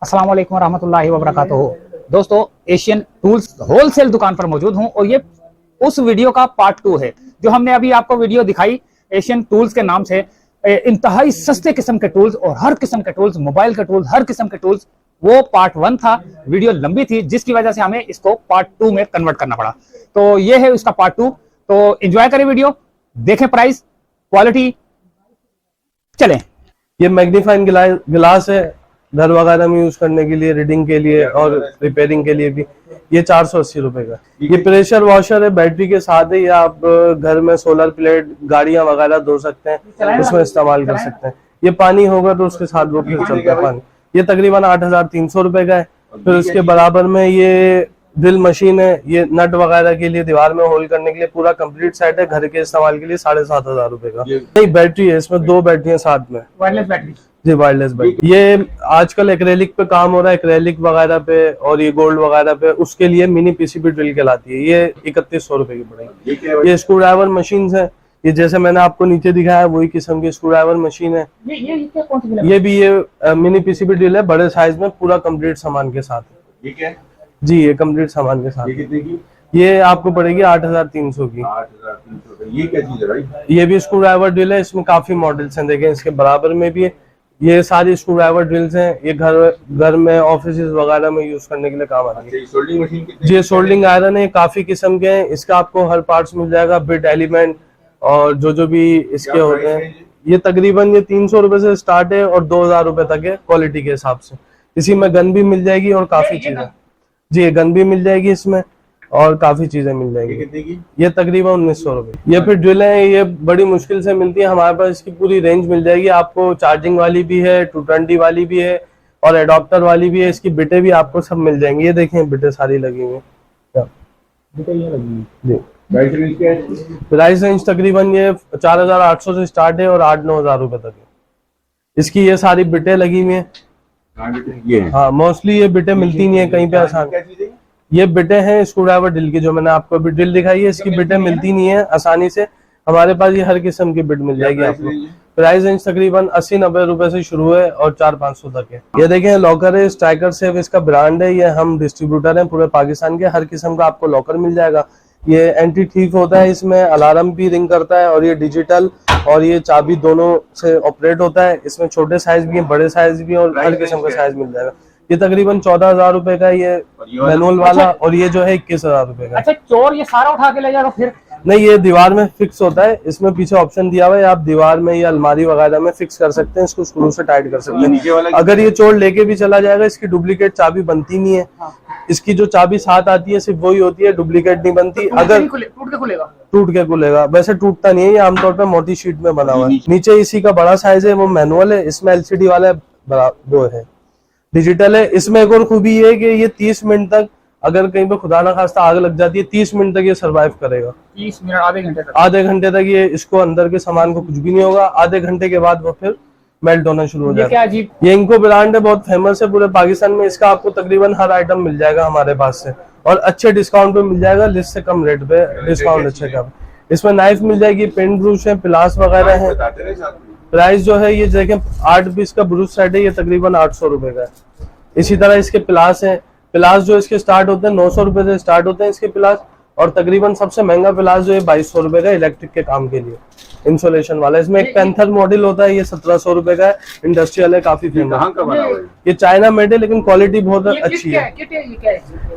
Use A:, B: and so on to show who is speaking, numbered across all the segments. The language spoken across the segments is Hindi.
A: अस्सलाम वालेकुम रहमतुल्लाहि व बरकातुहू। दोस्तों, एशियन टूल्स होलसेल दुकान पर मौजूद हूं और ये उस वीडियो का पार्ट 2 है जो हमने अभी आपको वीडियो दिखाई एशियन टूल्स के नाम से। इंतहाई सस्ते किस्म के टूल्स और हर किस्म के टूल्स, मोबाइल के टूल्स, हर किस्म के टूल्स, वो पार्ट 1 था। वीडियो लंबी थी जिसकी वजह से हमें इसको पार्ट 2 में कन्वर्ट करना पड़ा। तो ये है उसका पार्ट 2। तो एंजॉय करें वीडियो, देखें प्राइस, क्वालिटी। चलें।
B: ये मैग्नीफाइंग गिलास है, घर वगैरह में यूज करने के लिए, रीडिंग के लिए और रिपेयरिंग के लिए भी। ये 480 रुपए का। ये प्रेशर वॉशर है, बैटरी के साथ है। ये आप घर में सोलर प्लेट, गाड़ियां वगैरह धो सकते हैं, उसमें इस्तेमाल कर सकते हैं। ये पानी होगा तो उसके साथ वो फिर चलता है पानी। ये तकरीबन 8300 रुपए का है। फिर उसके बराबर में ये ड्रिल मशीन है, ये नट वगैरह के लिए, दीवार में होल करने के लिए पूरा कंप्लीट सेट है। घर के इस्तेमाल के लिए 7500 रुपए का। नहीं, बैटरी है, इसमें 2 बैटरी साथ में,
A: वायरलेस बैटरी।
B: जी, वायरलेस बैटरी। ये आजकल एक्रेलिक पे काम हो रहा है, एक्रेलिक वगैरह पे और ये गोल्ड वगैरह पे, उसके लिए मिनी पीसीबी ड्रिल कहलाती है। ये 3100 रुपए की पड़ेगी। ये स्क्रू ड्राइवर मशीन है, ये जैसे मैंने आपको नीचे दिखाया वही किस्म की स्क्रू ड्राइवर मशीन है। ये भी ये मिनी पीसीबी ड्रिल है, बड़े साइज में, पूरा कंप्लीट सामान के साथ है। जी, ये कंप्लीट सामान के साथ। ये आपको पड़ेगी 8300 की।
C: 8300। ये क्या चीज है भाई?
B: ये भी स्क्रू ड्राइवर ड्रिल है, इसमें काफी मॉडल्स हैं। देखें, इसके बराबर में भी है। ये सारी स्क्रू ड्राइवर ड्रिल्स हैं। ये घर में, ऑफिस वगैरह में यूज करने के लिए काम आती है।
C: सोल्डिंग मशीन कितने?
B: ये सोल्डिंग आयरन है, काफी किस्म के हैं। इसका आपको हर पार्ट्स मिल जाएगा, बिट एलिमेंट और जो भी इसके होते हैं। ये तकरीबन ये 300 रुपए से स्टार्ट है और 2000 रुपए तक है क्वालिटी के हिसाब से। इसी में गन भी मिल जाएगी और काफी चीजें। जी, ये गन भी मिल जाएगी इसमें और काफी चीजें मिल जाएगी। ये तकरीबन 1900 रुपए। ये फिर ड्रिल है, ये बड़ी मुश्किल से मिलती है। हमारे पास इसकी पूरी रेंज मिल जाएगी आपको। चार्जिंग वाली भी है, 220 वाली भी है और एडॉप्टर वाली भी है। इसकी बिटें भी आपको सब मिल जाएंगी। ये देखें, बिटें सारी लगी हुई है जी। प्राइस रेंज तकरीबन ये 4800 से स्टार्ट है और 8-9000 रुपए तक है। इसकी ये सारी बिटें लगी हुई है। हाँ, मोस्टली ये बिटें मिलती नहीं है कहीं पे आसान। ये बिटें हैं स्क्रू ड्राइवर ड्रिल की, जो मैंने आपको अभी ड्रिल दिखाई है। इसकी बिटें मिलती नहीं है आसानी से। हमारे पास ये हर किस्म की बिट मिल जाएगी आपको। प्राइस रेंज तकरीबन 80-90 रुपए से शुरू है और 400-500 तक है। ये देखें, लॉकर है, स्ट्राइकर सेफ इसका ब्रांड है। ये हम डिस्ट्रीब्यूटर हैं पूरे पाकिस्तान के। हर किस्म का आपको लॉकर मिल जाएगा। ये एंटी थीफ होता है, इसमें अलार्म भी रिंग करता है और ये डिजिटल और ये चाबी दोनों से ऑपरेट होता है। इसमें छोटे साइज भी है, बड़े साइज भी है और हर किस्म का साइज मिल जाएगा। ये तकरीबन 14,000 रुपए का ये मैनुअल वाला। अच्छा, और ये जो है 21,000 रुपए का।
A: अच्छा, चोर ये सारा उठा के ले जाएगा फिर?
B: नहीं, ये दीवार में फिक्स होता है। इसमें पीछे ऑप्शन दिया हुआ है, आप दीवार में या अलमारी वगैरह में फिक्स कर सकते हैं। इसको स्क्रू से टाइट कर सकते हैं। अगर ये चोर लेके भी चला जाएगा, इसकी डुप्लीकेट चाबी बनती नहीं है। इसकी जो चाबी साथ आती है सिर्फ वही होती है, डुप्लीकेट नहीं बनती। अगर टूट के खुलेगा, वैसे टूटता नहीं है। ये आमतौर पर मोटी शीट में बना हुआ है। नीचे इसी का बड़ा साइज है, वो मैनुअल है। इसमें LCD वाला वो है, डिजिटल है। इसमें एक और खूबी है कि ये 30 मिनट तक, अगर कहीं पे खुदा ना खास्ता आग लग जाती है, 30 मिनट तक ये सरवाइव करेगा।
A: 30 मिनट,
B: आधे घंटे तक ये, इसको अंदर के सामान को कुछ भी नहीं होगा। आधे घंटे के बाद वो फिर मेल्ट होना शुरू हो जाएगा। ये इनको ब्रांड है, बहुत फेमस है पूरे पाकिस्तान में। इसका आपको तकरीबन हर आइटम मिल जाएगा हमारे पास से और अच्छे डिस्काउंट पे मिल जाएगा। लिस्ट से कम रेट पे डिस्काउंट अच्छे का। इसमें नाइफ मिल जाएगी, पेन ब्रूश है, पिलास वगैरह है। प्राइस जो है ये देखें, 8 पीस का ब्रूश सेट है, ये तकरीबन 800 रुपए का है। इसी तरह इसके पिलास है। पिलास जो इसके स्टार्ट होते हैं 900 रुपए से स्टार्ट होते हैं इसके पिलास। और तकरीबन सबसे महंगा पिलास जो है 2200 रुपए का, इलेक्ट्रिक के काम के लिए, इंसुलेशन वाला। इसमें एक पैंथर मॉडल होता है, ये 1700 रुपए का है, इंडस्ट्रियल है, काफी फेमस। ये चाइना मेड है लेकिन क्वालिटी बहुत अच्छी है।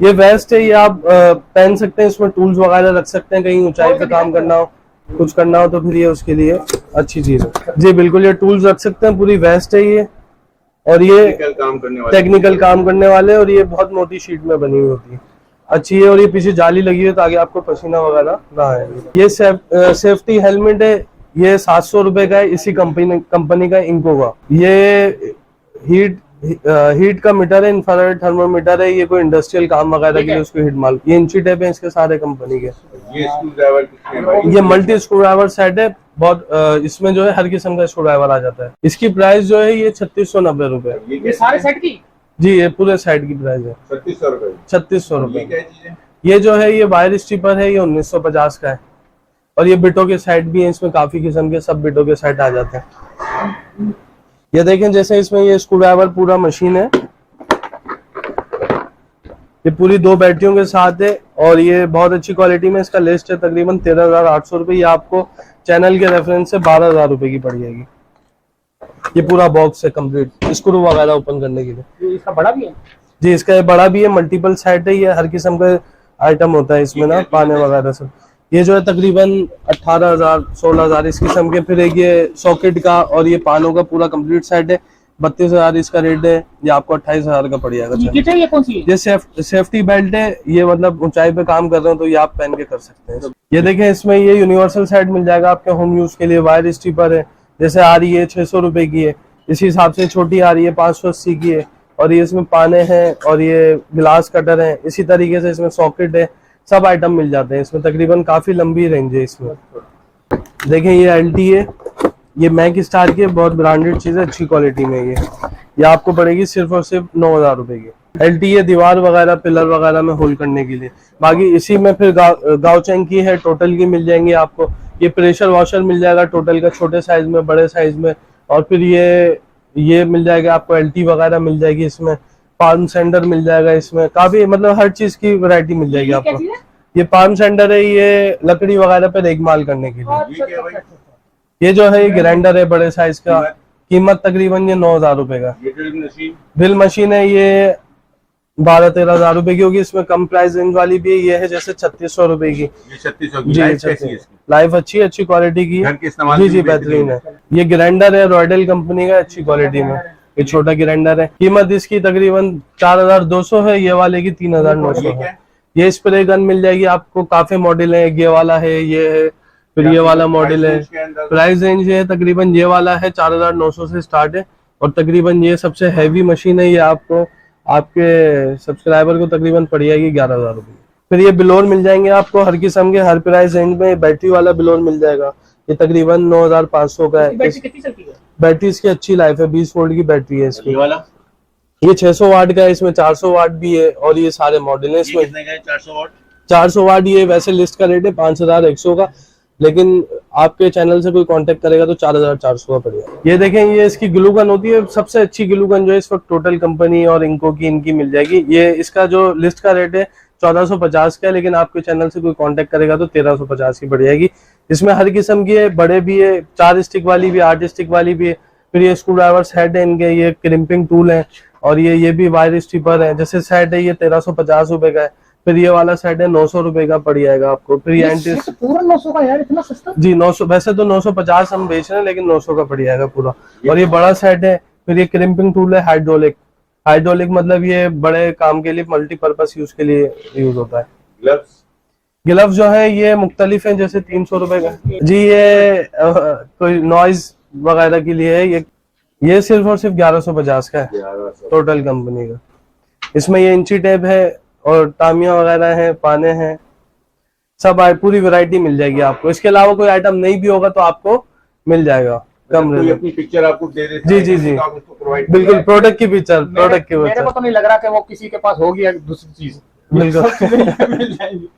B: ये वेस्ट है, ये आप पहन सकते हैं। इसमें टूल्स वगैरह रख सकते हैं, कहीं ऊंचाई पे काम करना हो, कुछ करना हो तो फिर ये उसके लिए अच्छी चीज है। जी बिल्कुल, ये टूल्स रख सकते हैं। पूरी वेस्ट है ये, और ये टेक्निकल काम करने वाले, और ये बहुत मोटी शीट में बनी हुई होती है, अच्छी है। और ये पीछे जाली लगी है ताकि आपको पसीना वगैरह ना आए। ये सेफ्टी हेलमेट है, ये 700 रुपए का है। इसी कंपनी का इंको का। ये हीट का मीटर है, इंफ्रारेड थर्मोमीटर है। ये कोई इंडस्ट्रियल काम वगैरह के लिए उसको हीट माल। ये इंची टेप है इसके सारे कंपनी के। ये मल्टी स्क्रू ड्राइवर सेट है बहुत। इसमें जो है हर किस्म का स्क्रू ड्राइवर आ जाता है। इसकी प्राइस जो है ये 3690 रुपए।
A: ये सारे सेट की? जी,
B: ये पूरे सेट की प्राइस है
C: 3600 रुपए।
B: 3600 रुपए। ये जो है ये वायर स्ट्रिपर है, ये 1950 का है। और ये बिटों के सेट भी हैं, इसमें काफी किस्म के सब बिटों के सेट आ जाते हैं। ये देखें, जैसे इसमें ये स्क्रू ड्राइवर पूरा मशीन है, ये पूरी 2 बैटरियों के साथ है और ये बहुत अच्छी क्वालिटी में इसका लिस्ट है। तकरीबन 13,800 रुपये। ये आपको चैनल के रेफरेंस से 12,000 रुपए की पड़ जाएगी। ये पूरा बॉक्स है कंप्लीट, स्क्रू वगैरह ओपन करने के लिए।
A: इसका बड़ा भी है
B: जी, इसका ये बड़ा भी है, मल्टीपल सेट है। ये हर किस्म का आइटम होता है इसमें ना, पाने वगैरह सब। ये जो है तकरीबन 18,000 16,000 इस किस्म के। फिर एक ये सॉकेट का और ये पानों का पूरा कंप्लीट सेट है, 32,000 इसका रेट है। ये आपको 28,000 का पड़ जाएगा।
A: ये कौन सी है?
B: ये सेफ्टी बेल्ट है। ये मतलब ऊंचाई पे काम कर रहे हो तो ये आप पहन के कर सकते हैं। ये देखें, इसमें ये यूनिवर्सल सेट मिल जाएगा आपके होम यूज के लिए। वायर स्ट्रिपर है, जैसे आ रही है 600 रुपए की है, इसी हिसाब से छोटी आ रही है 580 की है। और ये इसमें पाने हैं और ये गिलास कटर है, इसी तरीके से इसमें सॉकेट है, सब आइटम मिल जाते हैं इसमें। तकरीबन काफी लंबी रेंज है इसमें। देखें ये एलटी है, ये मैक स्टार की है, बहुत ब्रांडेड चीज है, अच्छी क्वालिटी में। ये आपको पड़ेगी सिर्फ और सिर्फ 9,000 रुपए की। एलटी है दीवार वगैरह पिलर वगैरह में होल्ड करने के लिए। बाकी इसी में फिर गाउचेंग की है, टोटल की मिल जाएंगी आपको। ये प्रेशर वॉशर मिल जाएगा टोटल का, छोटे साइज में बड़े साइज में। और फिर ये मिल जाएगा आपको, एलटी वगैरह मिल जाएगी इसमें, पाल्म सेंडर मिल जाएगा इसमें। काफी मतलब हर चीज की वैरायटी मिल जाएगी आपको। ये पाल्म सेंडर है, ये लकड़ी वगैरह पे रेगमाल करने के लिए। ये जो है ग्राइंडर है बड़े साइज का, कीमत तकरीबन ये 9,000 रुपए का। ड्रिल मशीन है, ये 12-13,000 रुपए की होगी। इसमें कम प्राइस रेंज वाली भी है, ये है जैसे 3600 रुपए की।
C: 3600
B: जी, लाइफ अच्छी क्वालिटी की है। जी बेहतरीन है। ये ग्राइंडर है रॉयडल कंपनी का, अच्छी क्वालिटी में। ये छोटा ग्राइंडर है, कीमत इसकी तकरीबन 4,200 है। ये वाले की 3,900 है। ये स्प्रे गन मिल जाएगी आपको, काफी मॉडल है। ये वाला है, ये है, फिर ये वाला मॉडल है। प्राइस रेंज है तकरीबन, ये वाला है 4,900 से स्टार्ट है। और तकरीबन ये सबसे हैवी मशीन है, ये आपको आपके सब्सक्राइबर को तकरीबन पड़ जाएगी 11,000 रुपए। फिर ये बिलोर मिल जाएंगे आपको हर किस्म के, हर प्राइस रेंज में। बैटरी वाला बिलोर मिल जाएगा, ये तकरीबन 9,500 का है। बैटरी इसकी अच्छी लाइफ है, 20 वोल्ट की बैटरी है इसकी। ये 600 वाट का है, इसमें 400 वाट भी है। और ये सारे मॉडल है इसमें। 400 वाट ये वैसे लिस्ट का रेट है 5,100 का, लेकिन आपके चैनल से कोई कांटेक्ट करेगा तो 4,400 का पड़ेगा। ये देखें, ये इसकी ग्लू गन होती है, सबसे अच्छी ग्लू गन जो है इस वक्त टोटल कंपनी और इंको की इनकी मिल जाएगी। ये इसका जो लिस्ट का रेट है 1450 का है, लेकिन आपके चैनल से कोई कांटेक्ट करेगा तो 1350 की पड़ जाएगी। इसमें हर किस्म की है, बड़े भी है, 4 स्टिक वाली भी, 8 स्टिक वाली भी है। फिर ये स्क्रू ड्राइवर सेट है इनके, ये क्रिम्पिंग टूल है। और ये भी वायर स्ट्रिपर है, जैसे सेट है ये 1350 रुपए का है। फिर ये वाला सेट है 900 रुपए का पड़ जाएगा आपको। फिर ये
A: पूरा 900 का यार, इतना सस्ता?
B: जी 900, वैसे तो 950 हम बेच रहे हैं, लेकिन 900 का पड़ जाएगा पूरा। और ये बड़ा सेट है। फिर ये क्रिम्पिंग टूल है हाइड्रोलिक मतलब ये बड़े काम के लिए, मल्टीपर्पज यूज के लिए यूज होता है। ग्लव्स जो है ये मुख्तलिफ है, जैसे 300 रुपए का। जी ये कोई नॉइज वगैरह के लिए है। ये सिर्फ और सिर्फ 1150 का है टोटल कंपनी का। इसमें ये इंची टेप है और तामिया वगैरह है, पाने हैं, सब पूरी वैरायटी मिल जाएगी आपको। इसके अलावा कोई आइटम नहीं भी होगा तो आपको मिल जाएगा कम रेट में।
C: अपनी पिक्चर आपको दे देते हैं,
B: जी
C: तो आप उसको प्रोवाइड
B: बिल्कुल, प्रोडक्ट की पिक्चर, प्रोडक्ट की
A: मेरे को तो नहीं लग रहा कि वो किसी के पास होगी या दूसरी चीज।
B: बिल्कुल।
A: मिल जाएगी।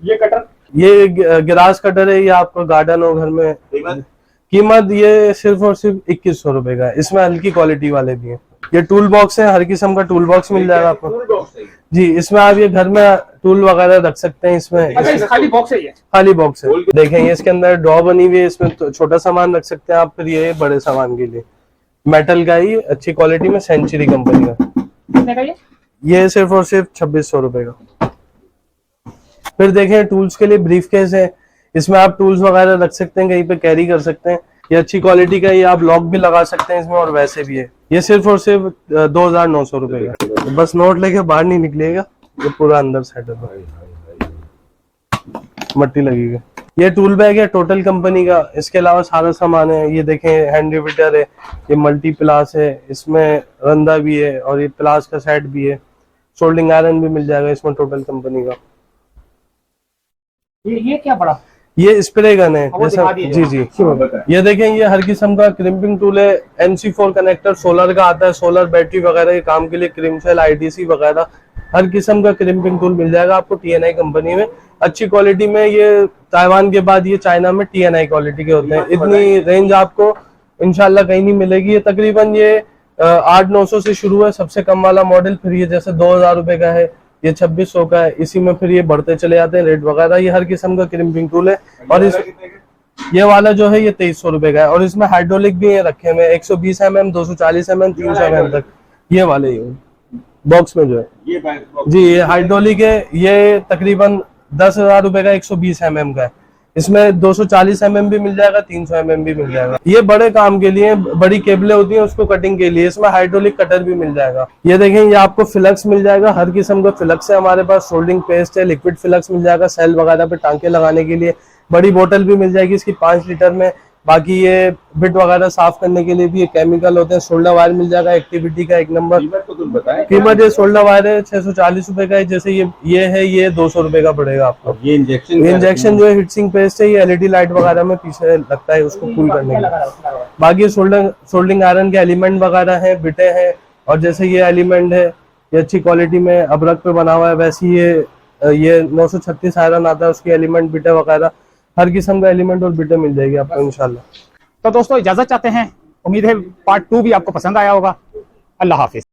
A: ये कटर,
B: ये गिलास कटर है, ये आपको गार्डन हो घर में। कीमत ये सिर्फ और सिर्फ 2100 रुपए का है। इसमें हल्की क्वालिटी वाले भी हैं। ये टूल बॉक्स है, हर किस्म का टूल बॉक्स मिल जाएगा आपको। जी, इसमें आप ये घर में टूल वगैरह रख सकते हैं इसमें।
A: अच्छा, खाली बॉक्स है ये?
B: खाली बॉक्स है। देखें ये इसके अंदर ड्रॉ बनी हुई है, इसमें तो छोटा सामान रख सकते हैं आप। फिर ये बड़े सामान के लिए मेटल का ही, अच्छी क्वालिटी में, सेंचुरी कंपनी का।
A: कितने का
B: ये सिर्फ और सिर्फ 2600 रुपए का। फिर देखें टूल्स के लिए ब्रीफ केस है, इसमें आप टूल्स वगैरह रख सकते हैं, कहीं पे कैरी कर सकते हैं। ये अच्छी क्वालिटी का, ये आप लॉक भी लगा सकते हैं इसमें, और वैसे भी है। ये सिर्फ और सिर्फ 2,900 रुपए का। बस नोट लेके बाहर नहीं निकलेगा, ये पूरा अंदर सेटअप है, मट्टी लगेगी। ये टूल बैग है टोटल कंपनी का। इसके अलावा सारा सामान है। ये देखें हैंड रिपीटर है, ये मल्टी प्लास है, इसमें रंदा भी है और ये प्लास का सेट भी है। सोल्डिंग आयरन भी मिल जाएगा इसमें टोटल कंपनी का।
A: ये क्या बड़ा?
B: ये स्प्रे गन है जैसा। जी ये देखें, ये हर किस्म का क्रिम्पिंग टूल है। MC4 कनेक्टर सोलर का आता है, सोलर बैटरी वगैरह के काम के लिए, क्रिमशेल ITC वगैरह हर किस्म का क्रिम्पिंग टूल मिल जाएगा आपको TNI कंपनी में, अच्छी क्वालिटी में। ये ताइवान के बाद ये चाइना में TNI क्वालिटी के होते हैं। इतनी रेंज आपको इंशाल्लाह कहीं नहीं मिलेगी। ये तकरीबन ये 800-900 से शुरू है सबसे कम वाला मॉडल। फिर ये जैसे 2,000 रुपए का है, ये 2600 का है। इसी में फिर ये बढ़ते चले जाते हैं रेट वगैरह। ये हर किस्म का क्रिम्पिंग टूल है। और इस ये वाला जो है ये 2300 रुपए का है। और इसमें हाइड्रोलिक भी है रखे हुए 120 mm, 240 mm, 300 mm तक। ये वाले ही बॉक्स में जो है
C: ये
B: जी, ये हाइड्रोलिक है। ये तकरीबन 10,000 रुपए का 120 mm का है। इसमें 240 mm भी मिल जाएगा, 300 mm भी मिल जाएगा। ये बड़े काम के लिए, बड़ी केबलें होती हैं उसको कटिंग के लिए। इसमें हाइड्रोलिक कटर भी मिल जाएगा। ये देखें, ये आपको फिलक्स मिल जाएगा। हर किस्म का फिलक्स है हमारे पास। सोल्डिंग पेस्ट है, लिक्विड फिलक्स मिल जाएगा, सेल वगैरह पे टांके लगाने के लिए। बड़ी बोतल भी मिल जाएगी इसकी 5 लीटर में। बाकी ये बिट वगैरह साफ करने के लिए भी ये केमिकल होते हैं। सोल्डर वायर मिल जाएगा, एक्टिविटी का 1 नंबर।
C: कीमत तो तुम बताएं।
B: कीमत ये सोल्डर वायर है 640 रुपए का है। जैसे ये है, ये 200 रुपए का पड़ेगा आपको।
C: ये
B: इंजेक्शन जो है हीटसिंग पेस्ट है, ये एलईडी लाइट वगैरह में पीछे लगता है उसको कूल करने के लिए। बाकी सोल्डिंग आयरन के एलिमेंट वगैरह हैं, बिटे हैं। और जैसे ये एलिमेंट है, ये अच्छी क्वालिटी में अबरक पे बना हुआ है। वैसे ये 936 आयरन आता है, उसकी एलिमेंट बिटे वगैरह हर किस्म का एलिमेंट और बिटे मिल जाएगी आपको इंशाल्लाह।
A: तो दोस्तों इजाजत चाहते हैं। उम्मीद है पार्ट 2 भी आपको पसंद आया होगा। अल्लाह हाफिज।